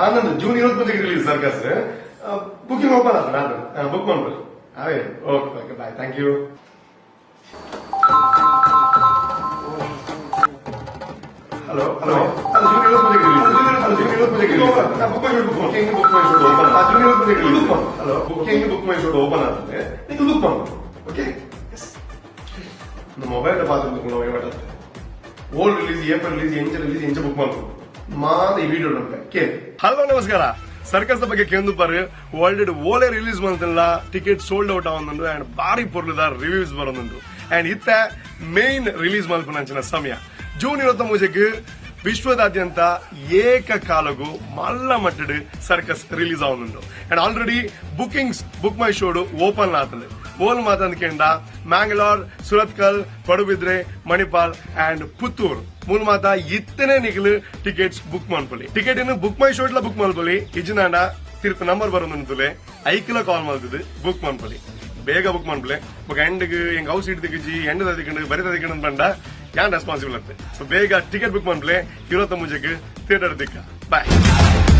Anand June 25 release circus booking open ಆದ ನಾನು book ಮಾಡ್ಬೋದು ಅವೇ okay okay bye thank you hello hello ಅದು June 25 release hello booking BookMyShow open ಆಗುತ್ತೆ ನೀವು ಬುಕ್ ಮಾಡ್ಬೋದು ಓಕೆ ಮೊಬೈಲ್ ಪಾತ್ರ ಓಲ್ಡ್ ರಿಲೀಸ್ ಏಪ್ರಿಲ್ ರಿಲೀಸ್ ಎಂಚ ಬುಕ್ ಮಾಡ್ಬೋದು ಮಾದ ಈ ವಿಡಿಯೋ ನಮಗೆ ಹಲೋ ನಮಸ್ಕಾರ ಸರ್ಕಸ್ ಬಗ್ಗೆ ಕೇಂದ್ರ ವರ್ಲ್ಡ್ ಓಲೆ ರಿಲೀಸ್ ಮಾಡ್ತಿಲ್ಲ ಟಿಕೆಟ್ ಸೋಲ್ಡ್ ಔಟ್ ಆಗುಂಡು ಅಂಡ್ ಬಾರಿ ಪೊರ್ಲುದ ರಿವ್ಯೂಸ್ ಬರೋದು ಅಂಡ್ ಇತ್ತ ಮೇನ್ ರಿಲೀಸ್ ಮಲ್ಪುನಂಚಿನ ಸಮಯ ಜೂನ್ 25 ವಿಶ್ವದಾದ್ಯಂತ ಏಕಕಾಲಗೂ ಮಲ್ಲ ಮಟ್ಟಡ್ ಸರ್ಕಸ್ ರಿಲೀಸ್ ಆಗುಂಡು and already bookings book my ಶೋಡು ಓಪನ್ ಆತಂದು ಓಲ್ ಮಾತಂದ್ಕೆಂಡ ಮ್ಯಾಂಗ್ಳೂರ್ ಸುರತ್ಕಲ್ ಪಡುಬಿದ್ರೆ ಮಣಿಪಾಲ್ ಅಂಡ್ ಪುತ್ತೂರ್ ಮೂಲ ಮಾತ ಇತ್ತನೇ ನಿಖಲು ಟಿಕೆಟ್ಸ್ ಬುಕ್ ಮಾಡ್ಕೊಳ್ಳಿ ಟಿಕೆಟ್ ಇನ್ನು ಬುಕ್ ಮೈ ಶೋಟ್ಲ ಬುಕ್ ಮಾಡ್ಕೊಳ್ಳಿ ಇಜ್ನಾಂಡ ತಿರುಪು ನಂಬರ್ ಬರೋದು ಐಕ್ಲ ಕಾಲ್ ಮಾಡ್ತದೆ ಬುಕ್ ಮಾಡ್ಕೊಳ್ಳಿ ಬೇಗ ಬುಕ್ ಮಾಡ್ಕೊಳ್ಳಿ ಬುಕ್ ಎಂಡ್ಗೆ ಹೆಂಗ್ ಹೌಸ್ ಸೀಟ್ ತೆಗಿಜಿ ಎಂಡ್ ತದಿಕೊಂಡು ಬರೀ ತದಿಕೊಂಡು ಬಂಡ ಯಾನ್ ರೆಸ್ಪಾನ್ಸಿಬಲ್ ಆಗ್ತದೆ ಸೊ ಬೇಗ ಟಿಕೆಟ್ ಬುಕ್ ಮಾಡ್ಕೊಳ್ಳಿ 25 ಥಿಯೇಟರ್ ದಿಕ್ಕ ಬಾಯ್